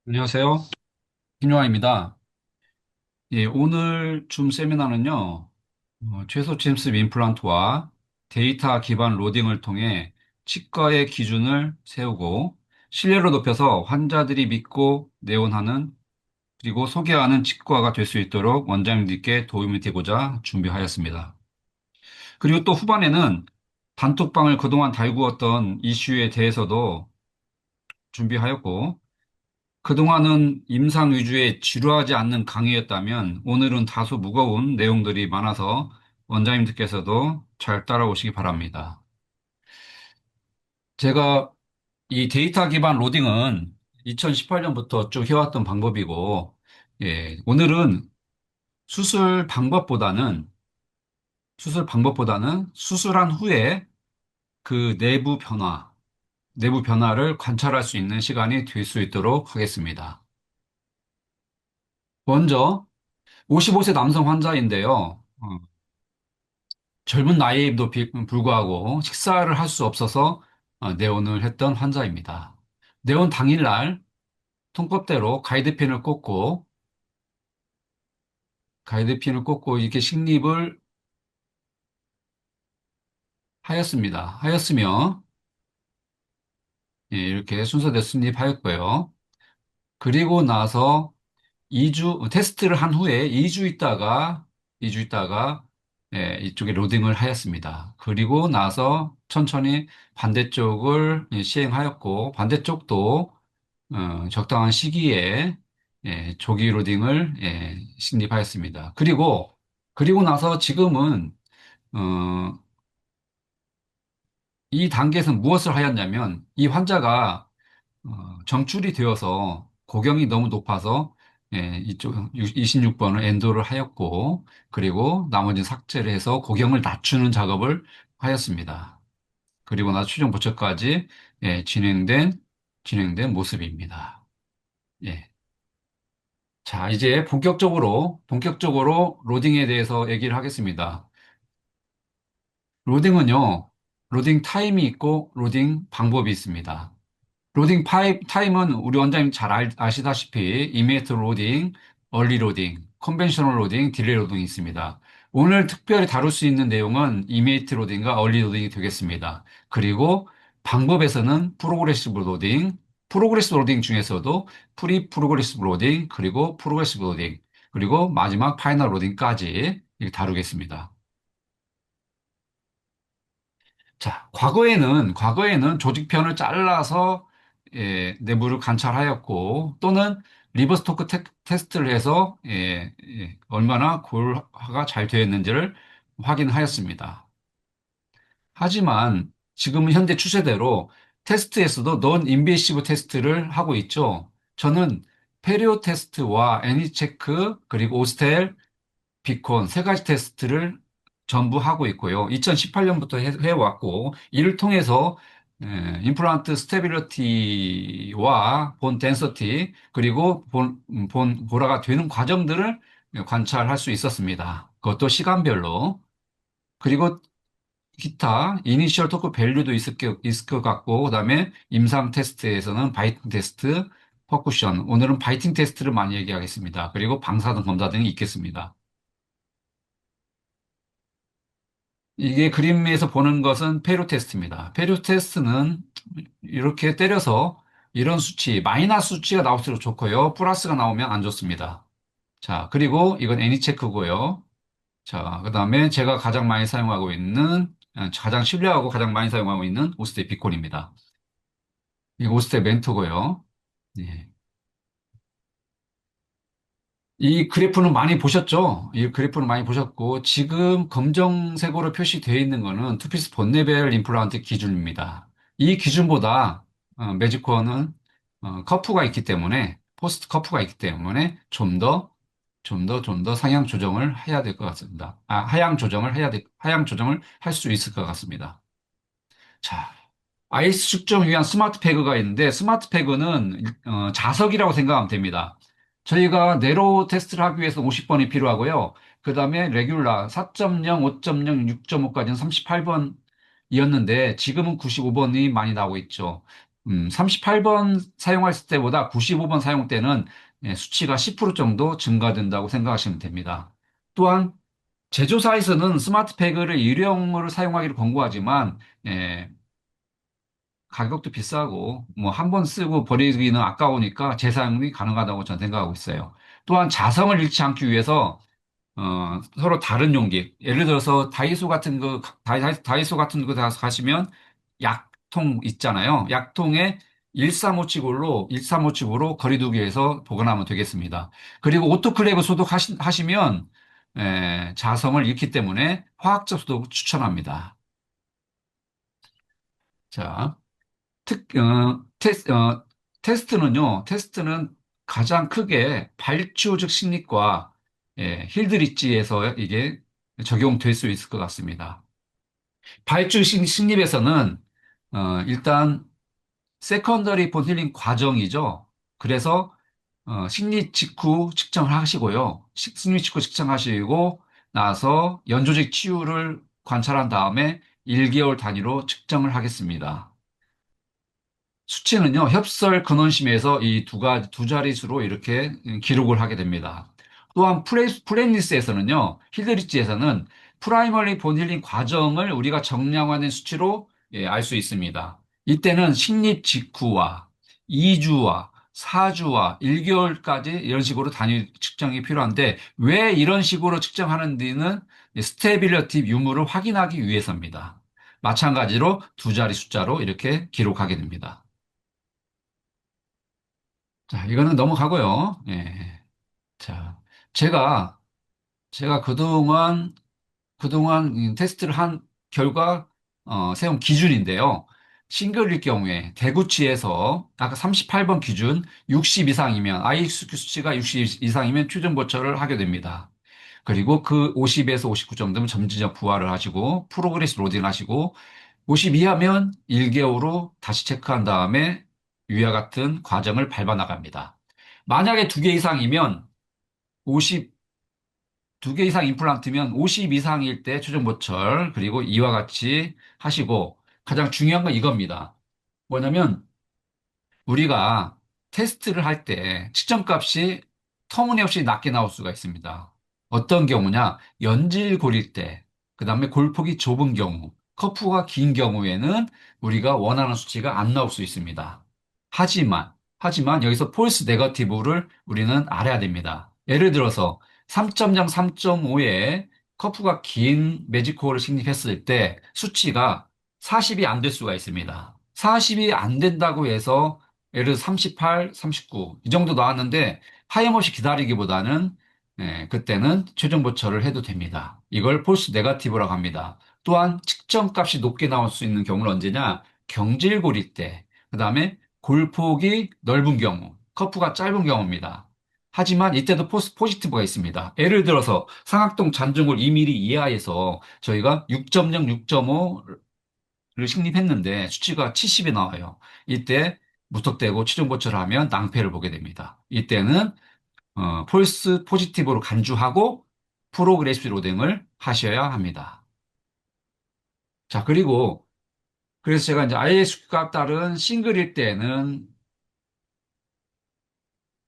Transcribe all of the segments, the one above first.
안녕하세요. 김용환입니다. 예, 오늘 줌 세미나는요, 최소 침습 임플란트와 데이터 기반 로딩을 통해 치과의 기준을 세우고 신뢰를 높여서 환자들이 믿고 내원하는 그리고 소개하는 치과가 될 수 있도록 원장님들께 도움이 되고자 준비하였습니다. 그리고 또 후반에는 단톡방을 그동안 달구었던 이슈에 대해서도 준비하였고 그동안은 임상 위주의 지루하지 않는 강의였다면 오늘은 다소 무거운 내용들이 많아서 원장님들께서도 잘 따라오시기 바랍니다. 제가 이 데이터 기반 로딩은 2018년부터 쭉 해왔던 방법이고, 예, 오늘은 수술 방법보다는, 수술한 후에 그 내부 변화를 관찰할 수 있는 시간이 될 수 있도록 하겠습니다. 먼저 55세 남성 환자인데요. 젊은 나이에도 불구하고 식사를 할 수 없어서 내원을 했던 환자입니다. 내원 당일날 통법대로 가이드핀을 꽂고 이렇게 식립을 하였으며, 예, 이렇게 순서대로 식립하였고요. 그리고 나서 테스트를 한 후에 2주 있다가, 예, 이쪽에 로딩을 하였습니다. 그리고 나서 천천히 반대쪽을 예, 시행하였고, 반대쪽도 적당한 시기에 예, 조기 로딩을 예, 식립하였습니다. 그리고 나서 지금은 어, 이 단계에서 무엇을 하였냐면 이 환자가 정출이 되어서 고경이 너무 높아서 예, 이쪽 26번을 엔도를 하였고 그리고 나머지 삭제를 해서 고경을 낮추는 작업을 하였습니다. 그리고 나서 추정 보초까지 예, 진행된 모습입니다. 예. 자, 이제 본격적으로 로딩에 대해서 얘기를 하겠습니다. 로딩은요, 로딩 타임이 있고 로딩 방법이 있습니다. 타임은 우리 원장님 잘 아시다시피 이미디어트 로딩, 얼리 로딩, 컨벤셔널 로딩, 딜레이 로딩이 있습니다. 오늘 특별히 다룰 수 있는 내용은 이미디어트 로딩과 얼리 로딩이 되겠습니다. 그리고 방법에서는 프로그레시브 로딩 중에서도 프로그레시브 로딩, 그리고 프로그레시브 로딩, 그리고 마지막 파이널 로딩까지 이렇게 다루겠습니다. 자, 과거에는 조직편을 잘라서 예, 내부를 관찰하였고 또는 리버스 토크 테스트를 해서 얼마나 골화가 잘 되어 있는지를 확인하였습니다. 하지만 지금은 현재 추세대로 테스트에서도 넌 인베이시브 테스트를 하고 있죠. 저는 페리오 테스트와 애니체크 그리고 오스텔 비콘 세 가지 테스트를 전부 하고 있고요. 2018년부터 해왔고, 이를 통해서 임플란트 스테빌리티와 본 덴서티, 그리고 본 고라가 되는 과정들을 관찰할 수 있었습니다. 그것도 시간별로. 그리고 기타, 이니셜 토크 밸류도 있을 것 같고, 그다음에 임상 테스트에서는 바이팅 테스트, 퍼쿠션. 오늘은 바이팅 테스트를 많이 얘기하겠습니다. 그리고 방사능 검사 등이 있겠습니다. 이게 그림에서 보는 것은 페루 테스트입니다. 페루 테스트는 이렇게 때려서 이런 마이너스 수치가 나올수록 좋고요. 플러스가 나오면 안 좋습니다. 자, 그리고 이건 애니체크고요. 자, 그 다음에 제가 가장 신뢰하고 가장 많이 사용하고 있는 오스테 비콘입니다. 이 오스테 멘토고요. 예. 이 그래프는 많이 보셨죠? 이 그래프는 많이 보셨고, 지금 검정색으로 표시되어 있는 거는 투피스 본네벨 임플란트 기준입니다. 이 기준보다, 매지코어는, 포스트 커프가 있기 때문에 좀 더 상향 조정을 해야 될 것 같습니다. 하향 조정을 할 수 있을 것 같습니다. 자, 아이스 측정 위한 스마트 패그가 있는데 스마트 패그는 자석이라고 생각하면 됩니다. 저희가 네로 테스트를 하기 위해서 50번이 필요하고요. 그 다음에 레귤라 4.0, 5.0, 6.5까지는 38번이었는데 지금은 95번이 많이 나오고 있죠. 38번 사용했을 때보다 95번 사용 때는 수치가 10% 정도 증가된다고 생각하시면 됩니다. 또한 제조사에서는 스마트팩을 일회용으로 사용하기를 권고하지만 예, 가격도 비싸고 뭐 한 번 쓰고 버리기는 아까우니까 재사용이 가능하다고 저는 생각하고 있어요. 또한 자성을 잃지 않기 위해서 서로 다른 용기. 예를 들어서 다이소 같은 거, 다이소 같은 거 가시면 약통 있잖아요. 약통에 135칩으로 거리두기해서 보관하면 되겠습니다. 그리고 오토클레이브 소독하시면 자성을 잃기 때문에 화학적 소독 추천합니다. 자, 테스트는 가장 크게 발주 즉 식립과 힐드리지에서 이게 적용될 수 있을 것 같습니다. 발주 식립에서는 일단 세컨더리 본힐링 과정이죠. 그래서 식립 직후 측정을 하시고요. 식립 직후 측정하시고 나서 연조직 치유를 관찰한 다음에 1개월 단위로 측정을 하겠습니다. 수치는요, 협설 근원심에서 이 두 자릿수로 이렇게 기록을 하게 됩니다. 또한 프레임리스에서는요, 힐드리치에서는 프라이머리 본힐링 과정을 우리가 정량화된 수치로 알 수 있습니다. 이때는 식립 직후와 2주와 4주와 1개월까지 이런 식으로 단위 측정이 필요한데 왜 이런 식으로 측정하는지는 스테빌리티 유무를 확인하기 위해서입니다. 마찬가지로 두 자리 숫자로 이렇게 기록하게 됩니다. 자, 이거는 넘어가고요. 예. 자, 제가, 제가 그동안 테스트를 한 결과, 세운 기준인데요. 싱글일 경우에 대구치에서 아까 38번 기준 60 이상이면, IQ 수치가 60 이상이면 퓨전 보철을 하게 됩니다. 그리고 그 50에서 59 정도면 점진적 부하를 하시고, 프로그레스 로딩 하시고, 50 이하면 1개월로 다시 체크한 다음에 위와 같은 과정을 밟아 나갑니다. 만약에 두 개 이상이면 50, 두 개 이상 임플란트면 50 이상일 때 최종 보철, 그리고 이와 같이 하시고, 가장 중요한 건 이겁니다. 뭐냐면, 우리가 테스트를 할 때 측정값이 터무니없이 낮게 나올 수가 있습니다. 어떤 경우냐? 연질 고릴 때, 그 다음에 골폭이 좁은 경우, 커프가 긴 경우에는 우리가 원하는 수치가 안 나올 수 있습니다. 하지만 여기서 폴스 네거티브를 우리는 알아야 됩니다. 예를 들어서 3.0, 3.5에 커프가 긴 매직코어를 식립했을 때 수치가 40이 안 될 수가 있습니다. 40이 안 된다고 해서 예를 들어 38, 39, 이 정도 나왔는데 하염없이 기다리기보다는 그때는 최종 보철을 해도 됩니다. 이걸 폴스 네거티브라고 합니다. 또한 측정값이 높게 나올 수 있는 경우는 언제냐? 경질골일 때, 그 다음에 골폭이 넓은 경우, 커프가 짧은 경우입니다. 하지만 이때도 포지티브가 있습니다. 예를 들어서 상악동 잔증골 2mm 이하에서 저희가 6.0, 6.5를 식립했는데 수치가 70이 나와요. 이때 무턱대고 최종 보철을 하면 낭패를 보게 됩니다. 이때는 폴스 포지티브로 간주하고 프로그레시브 로딩을 하셔야 합니다. 자, 그래서 제가 이제 ISQ가 따른 싱글일 때는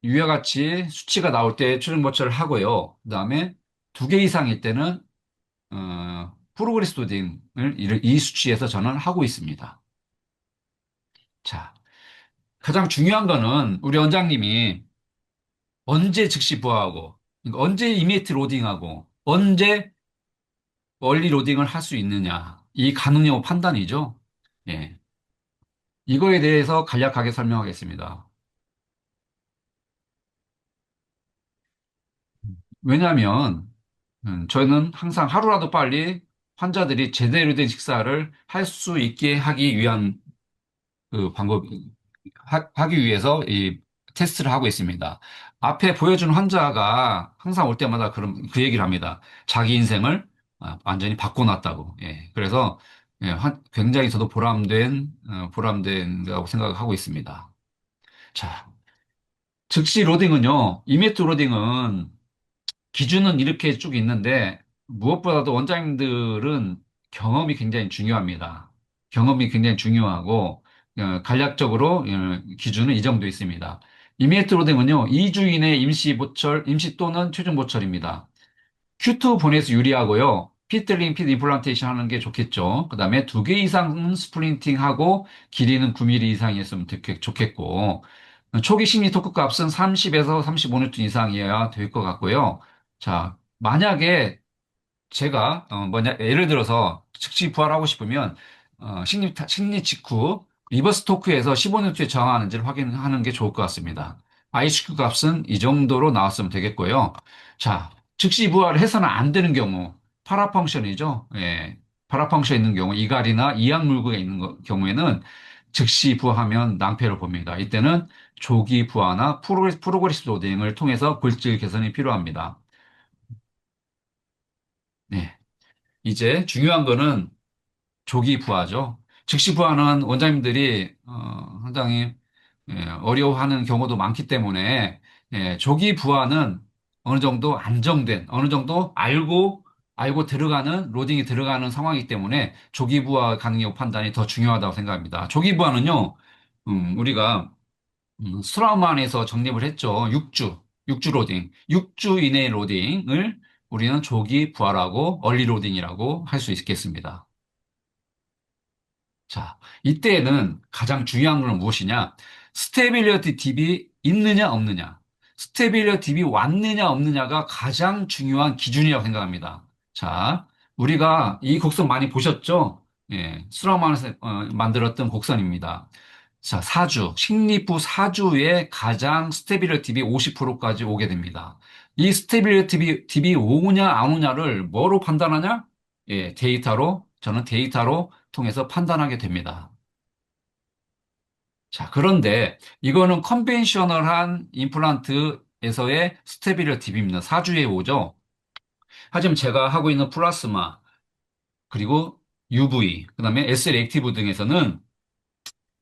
위와 같이 수치가 나올 때 최종 보철을 하고요. 그 다음에 두 개 이상일 때는 프로그레스 로딩을 이 수치에서 저는 하고 있습니다. 자, 가장 중요한 거는 우리 원장님이 언제 즉시 부하하고, 그러니까 언제 이미디트 로딩하고, 언제 얼리 로딩을 할 수 있느냐. 이 가능 여부 판단이죠. 예. 이거에 대해서 간략하게 설명하겠습니다. 왜냐하면, 저는 항상 하루라도 빨리 환자들이 제대로 된 식사를 할 수 있게 하기 위한 그 방법, 하기 위해서 이 테스트를 하고 있습니다. 앞에 보여준 환자가 항상 올 때마다 그 얘기를 합니다. 자기 인생을 완전히 바꿔놨다고. 예. 그래서 굉장히 저도 보람된다고 생각하고 있습니다. 자, 즉시 로딩은요, 이미트 로딩은 기준은 이렇게 쭉 있는데 무엇보다도 원장님들은 경험이 굉장히 중요합니다. 경험이 굉장히 중요하고 간략적으로 기준은 이 정도 있습니다. 이미디어트 로딩은요, 2주 이내 임시 또는 최종 보철입니다. 큐트 보내서 유리하고요. 피틀링, 핏 임플란테이션 하는 게 좋겠죠. 그 다음에 2개 이상은 스플린팅 하고 길이는 9mm 이상이었으면 좋겠고, 초기 심리 토크 값은 30에서 35뉴턴 이상이어야 될 것 같고요. 자, 만약에 제가 예를 들어서 즉시 부활하고 싶으면 식리 직후 리버스 토크에서 15뉴트에 저항하는지를 확인하는 게 좋을 것 같습니다. ICQ 값은 이 정도로 나왔으면 되겠고요. 자, 즉시 부활을 해서는 안 되는 경우 파라 펑션이죠. 예, 파라 펑션 있는 경우 이갈이나 이악 물구가 있는 경우에는 즉시 부활하면 낭패를 봅니다. 이때는 조기 부하나 프로그레스 로딩을 통해서 골질 개선이 필요합니다. 네. 이제 중요한 거는 조기 부하죠. 즉시 부하는 원장님들이 상당히 어려워하는 경우도 많기 때문에 조기 부하는 어느 정도 안정된, 어느 정도 알고 들어가는, 로딩이 들어가는 상황이기 때문에 조기 부하 가능력 판단이 더 중요하다고 생각합니다. 조기 부하는요, 우리가 스트라우만에서 정립을 했죠. 6주 로딩. 6주 이내의 로딩을 우리는 조기 부하라고 얼리 로딩이라고 할 수 있겠습니다. 자, 이때에는 가장 중요한 건 무엇이냐? 스테빌리티 딥이 있느냐, 없느냐. 스테빌리티 딥이 왔느냐, 없느냐가 가장 중요한 기준이라고 생각합니다. 자, 우리가 이 곡선 많이 보셨죠? 예, 수라만에서 만들었던 곡선입니다. 자, 식립부 사주에 가장 스테빌리티 딥이 50%까지 오게 됩니다. 이 스테빌리티 딥이 오냐, 안 오냐를 뭐로 판단하냐? 예, 저는 데이터로 통해서 판단하게 됩니다. 자, 그런데 이거는 컨벤셔널한 임플란트에서의 스테빌러 딥입니다. 사주에 오죠. 하지만 제가 하고 있는 플라스마, 그리고 UV, 그다음에 SL 액티브 등에서는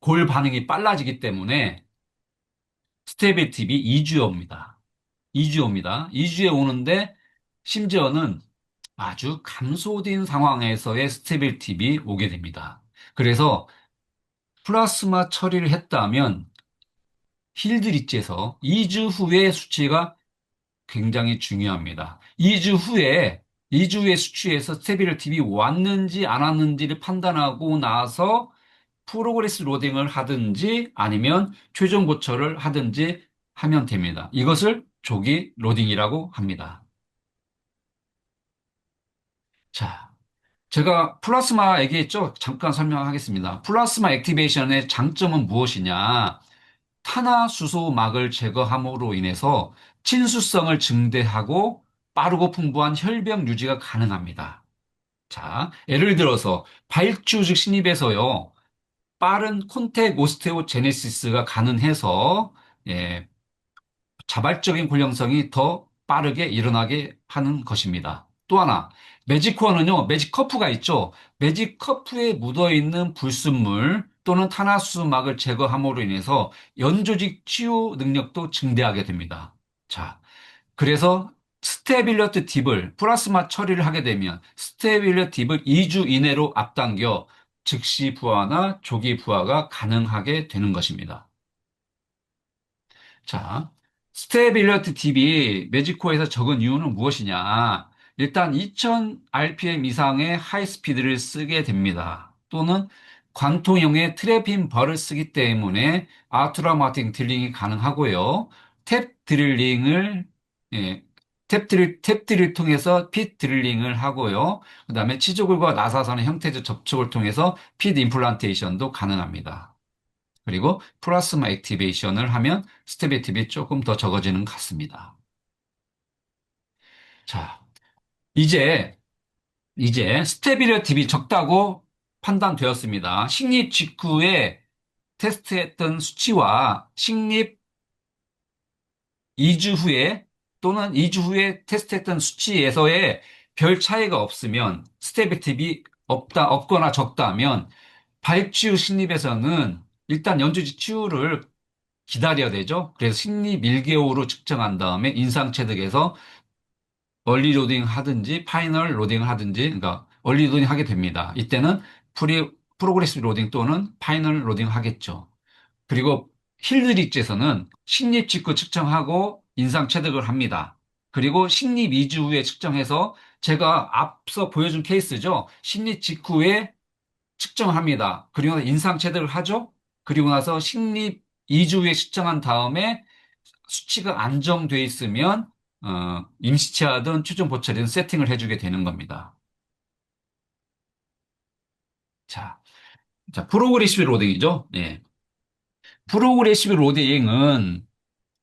골 반응이 빨라지기 때문에 스테빌 딥이 2주에 옵니다. 2주에 옵니다. 2주에 오는데 심지어는 아주 감소된 상황에서의 스테빌 팁이 오게 됩니다. 그래서 플라스마 처리를 했다면 힐드리치에서 2주 후의 수치가 굉장히 중요합니다. 2주 후의 수치에서 스테빌리티이 왔는지 안 왔는지를 판단하고 나서 프로그레스 로딩을 하든지 아니면 최종 고철을 하든지 하면 됩니다. 이것을 조기 로딩이라고 합니다. 자, 제가 플라스마 얘기했죠? 잠깐 설명하겠습니다. 플라스마 액티베이션의 장점은 무엇이냐? 탄화수소막을 제거함으로 인해서 친수성을 증대하고 빠르고 풍부한 혈병 유지가 가능합니다. 자, 예를 들어서 발주직 신입에서요, 빠른 콘택 오스테오제네시스가 가능해서 예, 자발적인 굴령성이 더 빠르게 일어나게 하는 것입니다. 또 하나, 매직코어는요, 매직커프가 있죠. 매직커프에 묻어있는 불순물 또는 탄화수막을 제거함으로 인해서 연조직 치유 능력도 증대하게 됩니다. 자, 그래서 스테빌러트 딥을 플라스마 처리를 하게 되면 스테빌러 딥을 2주 이내로 앞당겨 즉시 부하나 조기 부하가 가능하게 되는 것입니다. 자, 스테빌리티 팁이 매직코에서 적은 이유는 무엇이냐? 일단 2000rpm 이상의 하이스피드를 쓰게 됩니다. 또는 관통형의 트랩핀 벌을 쓰기 때문에 아우토마틱 드릴링이 가능하고요. 탭 드릴링을 예, 탭 드릴 통해서 핏 드릴링을 하고요. 그다음에 치조골과 나사선의 형태적 접촉을 통해서 핏 임플란테이션도 가능합니다. 그리고 플라스마 액티베이션을 하면 스테빌 팁이 조금 더 적어지는 것 같습니다. 자, 이제, 이제 스테빌러 팁이 적다고 판단되었습니다. 식립 직후에 테스트했던 수치와 식립 2주 후에 또는 2주 후에 테스트했던 수치에서의 별 차이가 없으면 스테빌 팁이 없거나 적다면 발치후 식립에서는 일단 연주지 치유를 기다려야 되죠. 그래서 심리 밀개호로 측정한 다음에 인상체득에서 얼리 로딩 하든지 파이널 로딩을 하든지, 그러니까 얼리 로딩 하게 됩니다. 이때는 프로그레시브 로딩 또는 파이널 로딩 하겠죠. 그리고 힐드릭에서는 식립 직후 측정하고 인상 체득을 합니다. 그리고 식립 2주 후에 측정해서 제가 앞서 보여준 케이스죠. 식립 직후에 측정합니다. 그리고 나서 인상 체득을 하죠. 그리고 나서 식립 2주 후에 측정한 다음에 수치가 안정돼 있으면 임시치하든 최종 보철이든 세팅을 해주게 되는 겁니다. 자, 자, 프로그레시브 로딩이죠. 예. 프로그레시브 로딩은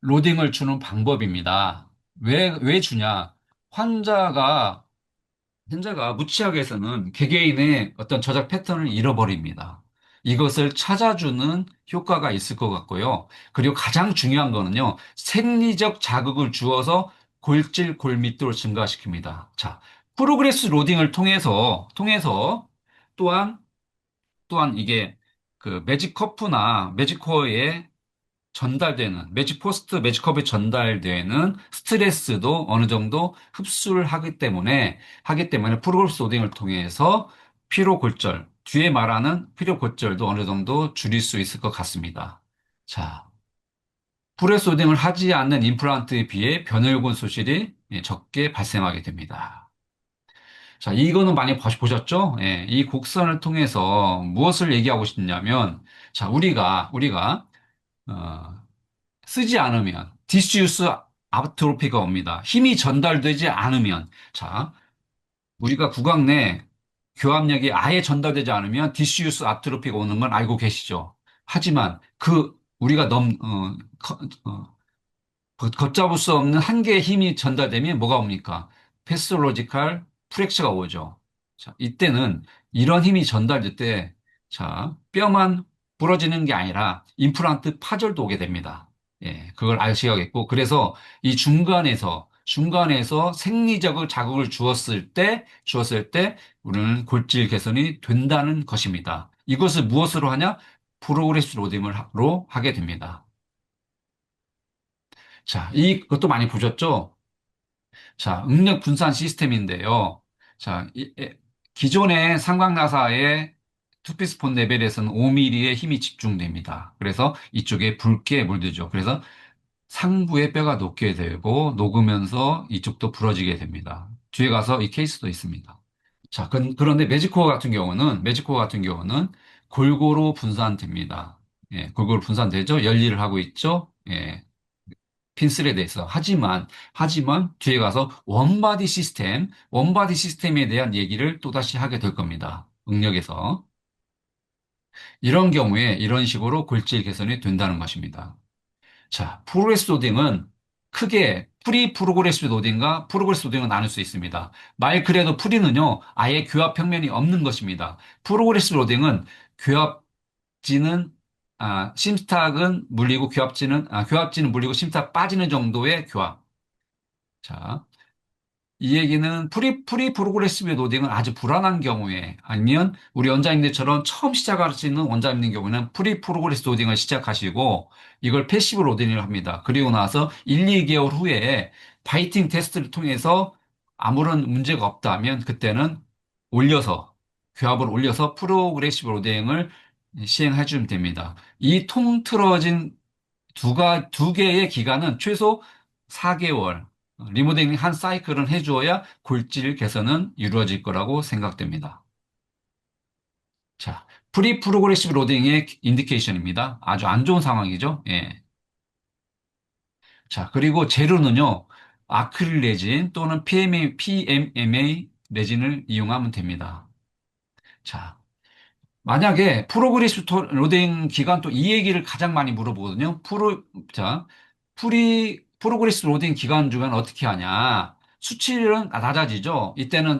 로딩을 주는 방법입니다. 왜 주냐? 환자가, 환자가 무취학에서는 개개인의 어떤 저작 패턴을 잃어버립니다. 이것을 찾아주는 효과가 있을 것 같고요. 그리고 가장 중요한 거는요, 생리적 자극을 주어서 골질, 골밀도를 증가시킵니다. 자, 프로그레스 로딩을 통해서 또한, 또한 이게 그 매직커프나 매직코어에 전달되는 매직 포스트 매직컵에 전달되는 스트레스도 어느 정도 흡수를 하기 때문에 프로그레스 오딩을 통해서 피로 골절 뒤에 말하는 피로 골절도 어느 정도 줄일 수 있을 것 같습니다. 자, 프로그레스 오딩을 하지 않는 임플란트에 비해 변혈군 소실이 적게 발생하게 됩니다. 자, 이거는 많이 보셨죠? 예, 이 곡선을 통해서 무엇을 얘기하고 싶냐면, 자, 우리가 어, 쓰지 않으면 디스유스 아트로피가 옵니다. 힘이 전달되지 않으면 자 우리가 구강 내 교합력이 아예 전달되지 않으면 디스유스 아트로피가 오는 건 알고 계시죠? 하지만 그 우리가 걷잡을 수 없는 한계의 힘이 전달되면 뭐가 옵니까? 패스로지컬 프랙처가 오죠. 자, 이때는 이런 힘이 전달될 때, 자, 뼈만 부러지는 게 아니라 임플란트 파절도 오게 됩니다. 예, 그걸 아셔야겠고, 그래서 이 중간에서 생리적으로 자극을 주었을 때, 우리는 골질 개선이 된다는 것입니다. 이것을 무엇으로 하냐? 프로그레스 로딩으로 하게 됩니다. 자, 이것도 많이 보셨죠? 자, 응력 분산 시스템인데요. 자, 기존의 삼각나사의 투피스폰 레벨에서는 5mm의 힘이 집중됩니다. 그래서 이쪽에 붉게 물들죠. 그래서 상부의 뼈가 녹게 되고 녹으면서 이쪽도 부러지게 됩니다. 뒤에 가서 이 케이스도 있습니다. 자, 그런데 매지코어 같은 경우는 골고루 분산됩니다. 예, 골고루 분산되죠. 열일을 하고 있죠. 예, 핀슬에 대해서. 하지만 뒤에 가서 원바디 시스템에 대한 얘기를 또다시 하게 될 겁니다. 응력에서. 이런 경우에 이런 식으로 골질 개선이 된다는 것입니다. 자, 프로그레스 로딩은 크게 프리 프로그레시브 로딩과 프로그레스 로딩을 나눌 수 있습니다. 말 그대로 프리는요, 아예 교합 평면이 없는 것입니다. 프로그레시브 로딩은 교합지는 심스탁은 물리고 교합지는 물리고 심스탁 빠지는 정도의 교합. 자, 이 얘기는 프리 프로그레시브 로딩은 아주 불안한 경우에 아니면 우리 원장님들처럼 처음 시작하시는 원장님인 경우는 프리 프로그레시브 로딩을 시작하시고 이걸 패시브 로딩을 합니다. 그리고 나서 1, 2개월 후에 바이팅 테스트를 통해서 아무런 문제가 없다면 그때는 교합을 올려서 프로그레시브 로딩을 시행해 주면 됩니다. 이 통틀어진 두 개의 기간은 최소 4개월, 리모델링 한 사이클은 해주어야 골질 개선은 이루어질 거라고 생각됩니다. 자, 프리 프로그레시브 로딩의 인디케이션입니다. 아주 안 좋은 상황이죠. 예. 자, 그리고 재료는요, 아크릴 레진 또는 PMMA 레진을 이용하면 됩니다. 자, 만약에 프로그레스 로딩 기간 또 이 얘기를 가장 많이 물어보거든요. 자, 프로그레스 로딩 기간 중엔 어떻게 하냐? 수치는 낮아지죠. 이때는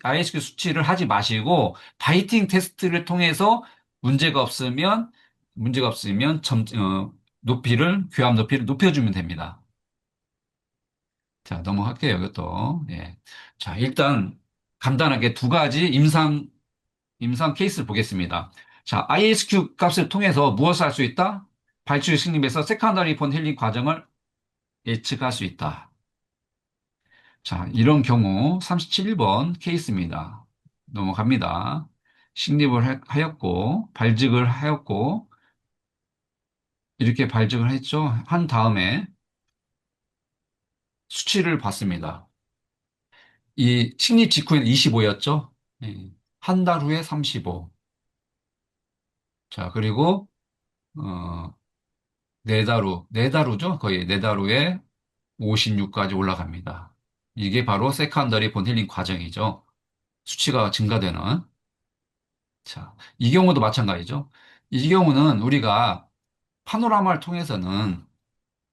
ISQ 수치를 하지 마시고 바이팅 테스트를 통해서 문제가 없으면 교합 높이를 높여주면 됩니다. 자, 넘어갈게요. 이것도. 예. 자, 일단 간단하게 두 가지 임상 케이스를 보겠습니다. 자, ISQ 값을 통해서 무엇을 할 수 있다? 발출 승립에서 세컨더리 폰 힐링 과정을 예측할 수 있다. 자, 이런 경우 37번 케이스입니다. 넘어갑니다. 하였고, 발직을 하였고, 이렇게 발직을 했죠. 한 다음에 수치를 봤습니다. 이 식립 직후에는 25였죠. 한 달 후에 35. 자, 그리고, 네 달 후, 네 달 후죠. 거의 네 달 후에 56까지 올라갑니다. 이게 바로 세컨더리 본힐링 과정이죠. 수치가 증가되는. 자, 이 경우도 마찬가지죠. 이 경우는 우리가 파노라마를 통해서는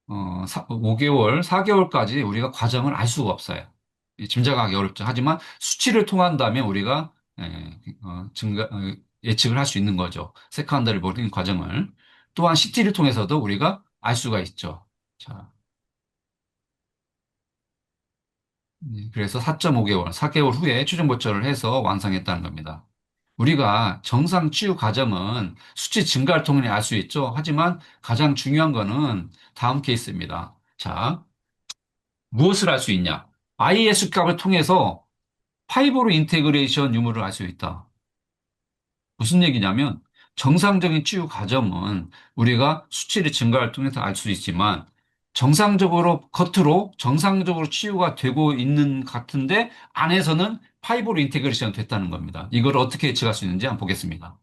5개월, 4개월까지 우리가 과정을 알 수가 없어요. 짐작하기 어렵죠. 하지만 수치를 통한다면 우리가 예측을 할 수 있는 거죠. 세컨더리 본힐링 과정을. 또한 CT를 통해서도 우리가 알 수가 있죠. 자, 그래서 4.5개월, 4개월 후에 추정 보초를 해서 완성했다는 겁니다. 우리가 정상 치유 과정은 수치 증가를 통해 알 수 있죠. 하지만 가장 중요한 거는 다음 케이스입니다. 자, 무엇을 알 수 있냐? IS 값을 통해서 파이브로 인테그레이션 유무를 알 수 있다. 무슨 얘기냐면 정상적인 치유 과정은 우리가 수치의 증가를 통해서 알 수 있지만 정상적으로 겉으로 정상적으로 치유가 되고 있는 것 같은데 안에서는 파이브로 인테그레이션 됐다는 겁니다. 이걸 어떻게 예측할 수 있는지 한번 보겠습니다.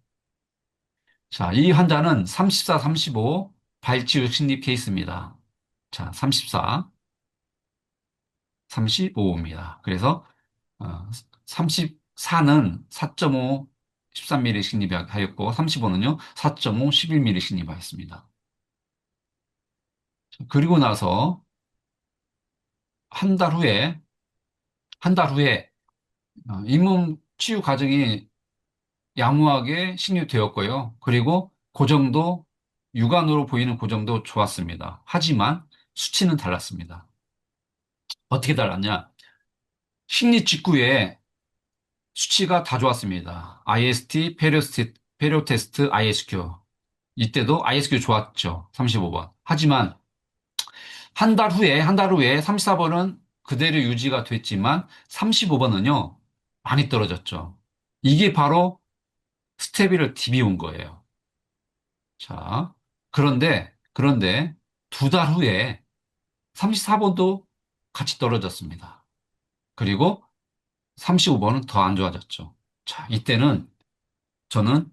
자, 이 환자는 34, 35 발치유 식립 케이스입니다. 자, 34, 35입니다. 그래서 34는 4.5 13mm 식립하였고 35는요 4.5 11mm 식립하였습니다. 그리고 나서 한 달 후에 한 달 후에 잇몸 치유 과정이 양호하게 식립되었고요. 그리고 고정도 육안으로 보이는 고정도 좋았습니다. 하지만 수치는 달랐습니다. 어떻게 달랐냐? 식립 직후에 수치가 다 좋았습니다. IST, 페리오테스트, ISQ. 이때도 ISQ 좋았죠. 35번. 하지만 한 달 후에 34번은 그대로 유지가 됐지만 35번은요, 많이 떨어졌죠. 이게 바로 스테비를 DB 온 거예요. 자, 그런데 두 달 후에 34번도 같이 떨어졌습니다. 그리고 35번은 더 안 좋아졌죠. 자, 이때는 저는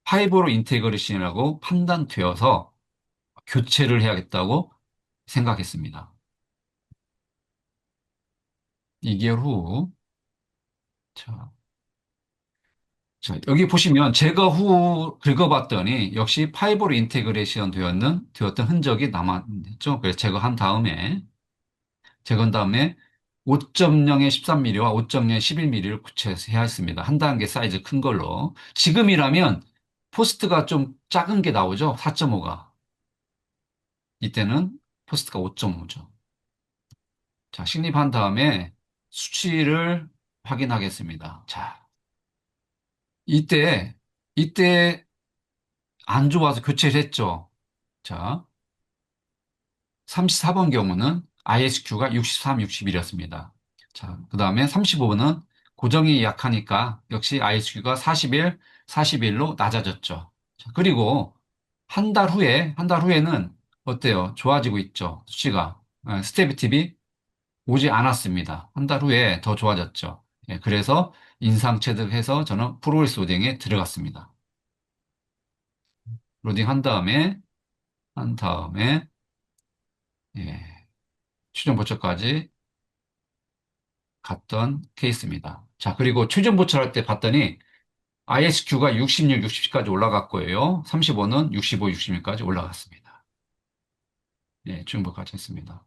파이브로 인테그레이션이라고 판단되어서 교체를 해야겠다고 생각했습니다. 2개월 후, 자, 여기 보시면 제거 후 긁어봤더니 역시 파이브로 인테그레이션 되었던 흔적이 남았죠. 그래서 제거한 다음에 5.0의 13mm와 5.0의 11mm를 교체해야 했습니다. 한 단계 사이즈 큰 걸로. 지금이라면 포스트가 좀 작은 게 나오죠. 4.5가. 이때는 포스트가 5.5죠. 자, 식립한 다음에 수치를 확인하겠습니다. 자, 이때, 이때 안 좋아서 교체를 했죠. 자, 34번 경우는 ISQ가 63, 61이었습니다. 자, 그 다음에 35번은 고정이 약하니까 역시 ISQ가 41, 41로 낮아졌죠. 자, 그리고 한 달 후에는 어때요? 좋아지고 있죠. 수치가. 스테비팁이 오지 않았습니다. 한 달 후에 더 좋아졌죠. 예, 그래서 인상 체득해서 저는 프로그레스 로딩에 들어갔습니다. 로딩 한 다음에, 예, 추정 보초까지 갔던 케이스입니다. 자, 그리고 추정 보초할 때 봤더니 ISQ가 66, 60까지 올라갔고요. 35는 65, 66까지 올라갔습니다. 예, 추정 보까지 했습니다.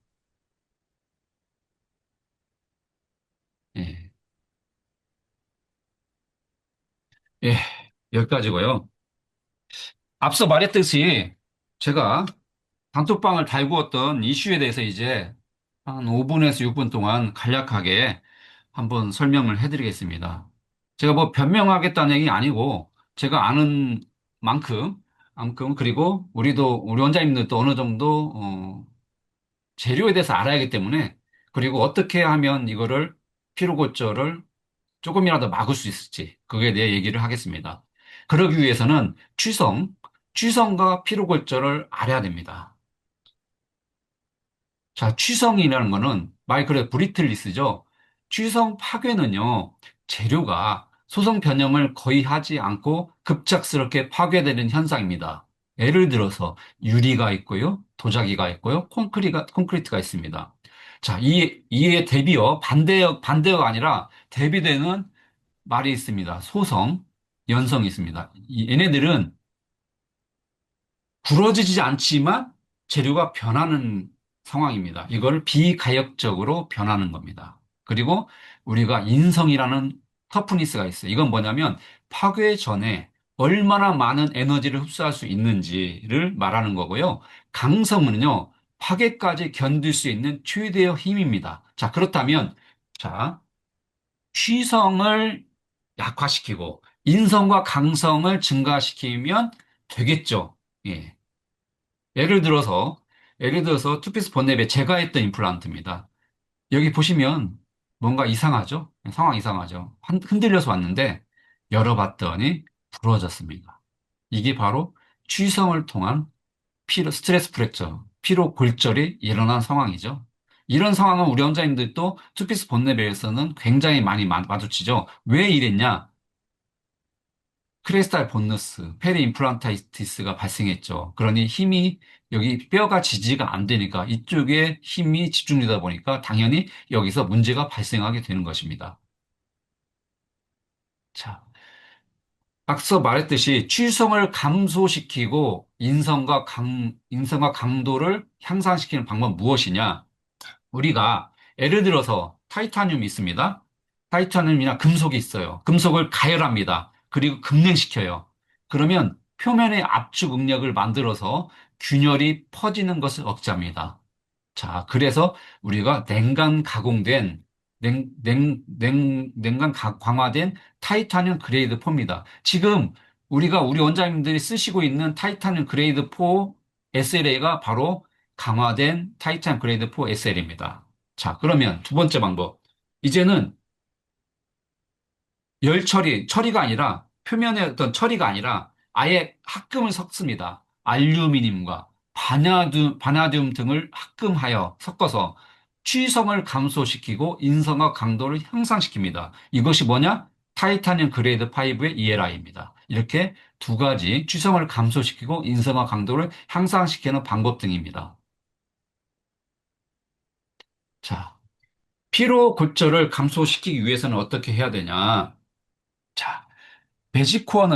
예, 예, 여기까지고요. 앞서 말했듯이 제가 단톡방을 달구었던 이슈에 대해서 이제 한 5분에서 6분 동안 간략하게 한번 설명을 해드리겠습니다. 제가 뭐 변명하겠다는 얘기 아니고 제가 아는 만큼, 그리고 우리 원장님들도 어느 정도 재료에 대해서 알아야 하기 때문에 그리고 어떻게 하면 이거를 피로 고절을 조금이라도 막을 수 있을지 그거에 대해 얘기를 하겠습니다. 그러기 위해서는 취성과 피로골절을 알아야 됩니다. 자, 취성이라는 거는 말 그대로 브리틀리스죠. 취성 파괴는요, 재료가 소성 변형을 거의 하지 않고 급작스럽게 파괴되는 현상입니다. 예를 들어서 유리가 있고요, 도자기가 있고요, 콘크리트가 있습니다. 자, 이에 대비어, 반대어가 아니라 대비되는 말이 있습니다. 소성, 연성이 있습니다. 얘네들은 부러지지 않지만 재료가 변하는 상황입니다. 이걸 비가역적으로 변하는 겁니다. 그리고 우리가 인성이라는 터프니스가 있어요. 이건 뭐냐면 파괴 전에 얼마나 많은 에너지를 흡수할 수 있는지를 말하는 거고요. 강성은요, 파괴까지 견딜 수 있는 최대의 힘입니다. 자, 그렇다면, 자, 취성을 약화시키고 인성과 강성을 증가시키면 되겠죠. 예. 예를 들어서, 예를 들어서 투피스 본nep에 제가 했던 임플란트입니다. 여기 보시면 뭔가 이상하죠? 상황 이상하죠? 흔들려서 왔는데 열어봤더니 부러졌습니다. 이게 바로 취성을 통한 스트레스 프랙처, 피로 골절이 일어난 상황이죠. 이런 상황은 우리 원장님들도 투피스 본nep에서는 굉장히 많이 마주치죠. 왜 이랬냐? 크레스탈 본너스, 페리 임플란타이티스가 발생했죠. 그러니 힘이 여기 뼈가 지지가 안 되니까 이쪽에 힘이 집중되다 보니까 당연히 여기서 문제가 발생하게 되는 것입니다. 자, 앞서 말했듯이 취성을 감소시키고 인성과 강도를 향상시키는 방법은 무엇이냐? 우리가 예를 들어서 타이타늄이 있습니다. 타이타늄이나 금속이 있어요. 금속을 가열합니다. 그리고 급냉시켜요. 그러면 표면의 압축 응력을 만들어서 균열이 퍼지는 것을 억제합니다. 자, 그래서 우리가 강화된 타이타늄 그레이드 4입니다. 지금 우리가 우리 원장님들이 쓰시고 있는 타이타늄 그레이드 4 SLA가 바로 강화된 타이탄 그레이드 4 SL입니다. 자, 그러면 두 번째 방법. 이제는 처리가 아니라, 표면의 어떤 처리가 아니라 아예 합금을 섞습니다. 알루미늄과 바나듐 등을 합금하여 섞어서 취성을 감소시키고 인성과 강도를 향상시킵니다. 이것이 뭐냐? 타이타늄 그레이드 5의 ELI입니다. 이렇게 두 가지 취성을 감소시키고 인성과 강도를 향상시키는 방법 등입니다. 자, 피로 골절을 감소시키기 위해서는 어떻게 해야 되냐? 자, 매직코어와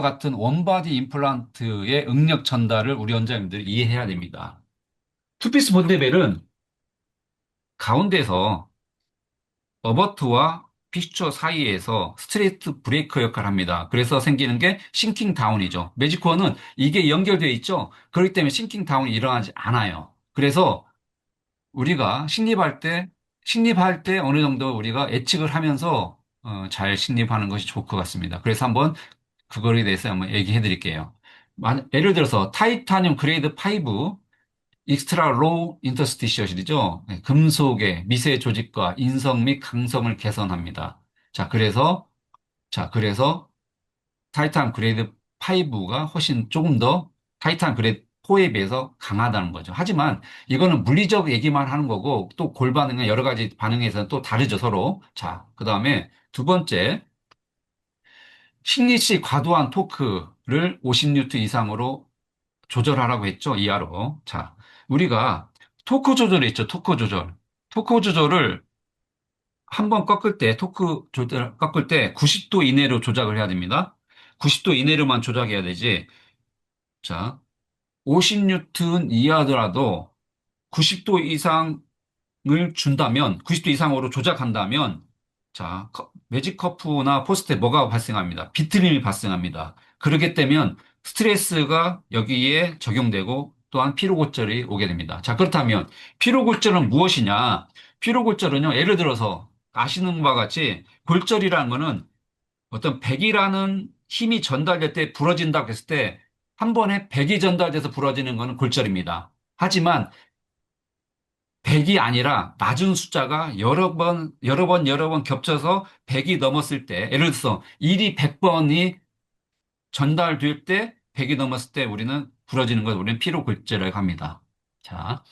같은 원바디 임플란트의 응력 전달을 우리 원장님들이 이해해야 됩니다. 투피스 본데벨은 가운데서 어버트와 피스처 사이에서 스트레이트 브레이커 역할을 합니다. 그래서 생기는 게 싱킹 다운이죠. 매직코어는 이게 연결되어 있죠. 그렇기 때문에 싱킹 다운이 일어나지 않아요. 그래서 우리가 식립할 때 어느 정도 우리가 예측을 하면서 잘 식립하는 것이 좋을 것 같습니다. 그래서 한번 그거에 대해서 한번 얘기해 드릴게요. 예를 들어서 타이타늄 그레이드 5 익스트라 로우 인터스티셔실이죠. 네, 금속의 미세 조직과 인성 및 강성을 개선합니다. 자, 그래서 타이탄 그레이드 5가 훨씬 조금 더 타이탄 그레이드 4에 비해서 강하다는 거죠. 하지만 이거는 물리적 얘기만 하는 거고 또 골반응의 여러 가지 반응에서는 또 다르죠, 서로. 자, 그 다음에 두 번째, 식리시 과도한 토크를 50뉴튼 이상으로 조절하라고 했죠, 이하로. 자, 우리가 토크 조절이 있죠, 토크 조절. 토크 조절을 한 번 꺾을 때 90도 이내로 조작을 해야 됩니다. 90도 이내로만 조작해야 되지. 자, 50뉴튼 이하더라도 90도 이상을 90도 이상으로 조작한다면, 자, 매직 커프나 포스트에 뭐가 발생합니다? 비틀림이 발생합니다. 그렇게 되면 스트레스가 여기에 적용되고 또한 피로골절이 오게 됩니다. 자, 그렇다면 피로골절은 무엇이냐? 피로골절은요, 예를 들어서 아시는 바와 같이 골절이라는 거는 어떤 백이라는 힘이 전달될 때 부러진다고 했을 때 한 번에 백이 전달돼서 부러지는 것은 골절입니다. 하지만 100이 아니라 낮은 숫자가 여러 번 겹쳐서 100이 넘었을 때, 예를 들어서 1이 100번이 전달될 때 100이 넘었을 때 우리는 부러지는 걸 우리는 피로골절이라고 합니다. 자,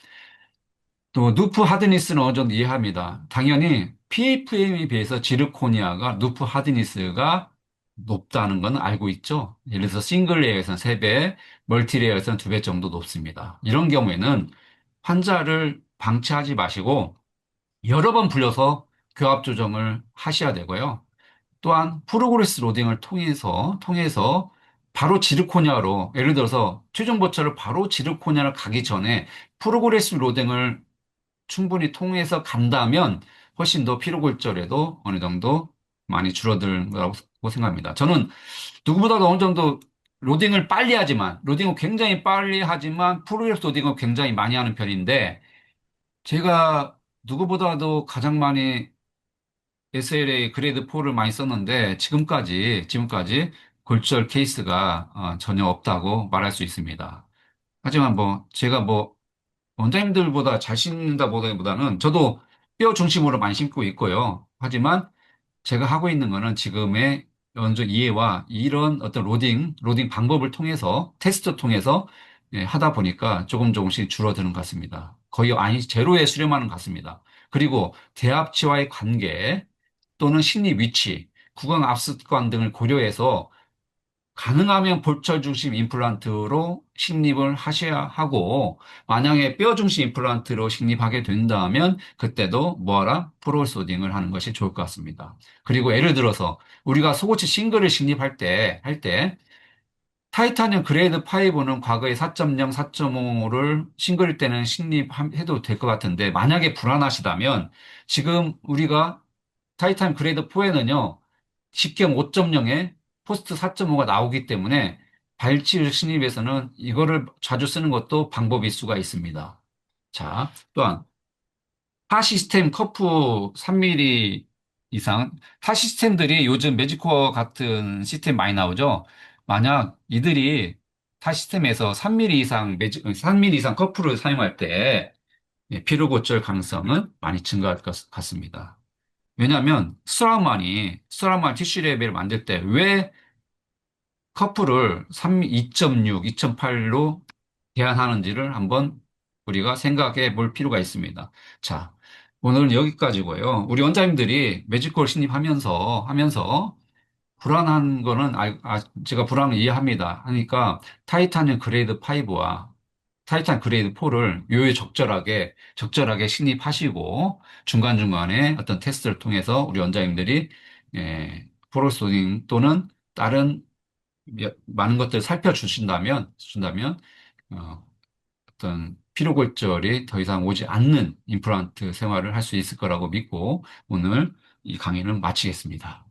또 누프 하드니스는 어느 정도 이해합니다. 당연히 PFM에 비해서 지르코니아가 누프 하드니스가 높다는 건 알고 있죠. 예를 들어서 싱글 레이어에서는 3배, 멀티 레이어에서는 2배 정도 높습니다. 이런 경우에는 환자를 방치하지 마시고 여러 번 불려서 교합 조정을 하셔야 되고요. 또한 프로그레스 로딩을 통해서 바로 지르코니아로, 예를 들어서 최종 보철을 바로 지르코니아를 가기 전에 프로그레스 로딩을 충분히 통해서 간다면 훨씬 더 피로골절에도 어느 정도 많이 줄어들 거라고 생각합니다. 저는 누구보다도 어느 정도 로딩을 굉장히 빨리 하지만 프로그레스 로딩을 굉장히 많이 하는 편인데 제가 누구보다도 가장 많이 SLA 그레이드 4를 많이 썼는데 지금까지 골절 케이스가 전혀 없다고 말할 수 있습니다. 하지만 뭐 제가 뭐 원장님들보다 잘 신는다 보다는 저도 뼈 중심으로 많이 신고 있고요. 하지만 제가 하고 있는 거는 지금의 연주 이해와 이런 어떤 로딩 방법을 통해서 테스트 통해서 하다 보니까 조금씩 줄어드는 것 같습니다. 거의 아니 제로에 수렴하는 것 같습니다. 그리고 대합치와의 관계 또는 심리 위치, 구강 압습관 등을 고려해서 가능하면 볼철 중심 임플란트로 식립을 하셔야 하고, 만약에 뼈 중심 임플란트로 식립하게 된다면, 그때도 뭐하라? 프로소딩을 하는 것이 좋을 것 같습니다. 그리고 예를 들어서, 우리가 속옷이 싱글을 식립할 때, 타이타늄 그레이드 5는 과거에 4.0, 4.5를 싱글일 때는 식립해도 될 것 같은데, 만약에 불안하시다면, 지금 우리가 타이탄 그레이드 4에는요, 직경 5.0에 포스트 4.5가 나오기 때문에 발치를 신입에서는 이거를 자주 쓰는 것도 방법일 수가 있습니다. 자, 또한 타 시스템 커프 3mm 이상, 타 시스템들이 요즘 매직코어 같은 시스템 많이 나오죠. 만약 이들이 타 시스템에서 3mm 이상 3mm 이상 커프를 사용할 때 피로 고철 가능성은 많이 증가할 것 같습니다. 왜냐하면 스트라우만 티슈 레벨을 만들 때 왜 커프를 2.6, 2.8로 제한하는지를 한번 우리가 생각해 볼 필요가 있습니다. 자, 오늘은 여기까지고요. 우리 원장님들이 매직콜 하면서 불안한 거는 제가 불안을 이해합니다. 하니까 타이타늄 그레이드 5와 타이탄 그레이드 4를 적절하게 식립하시고 중간중간에 어떤 테스트를 통해서 우리 원장님들이 프로소딩 또는 다른 많은 것들을 준다면 어, 어떤 피로골절이 더 이상 오지 않는 임플란트 생활을 할 수 있을 거라고 믿고 오늘 이 강의를 마치겠습니다.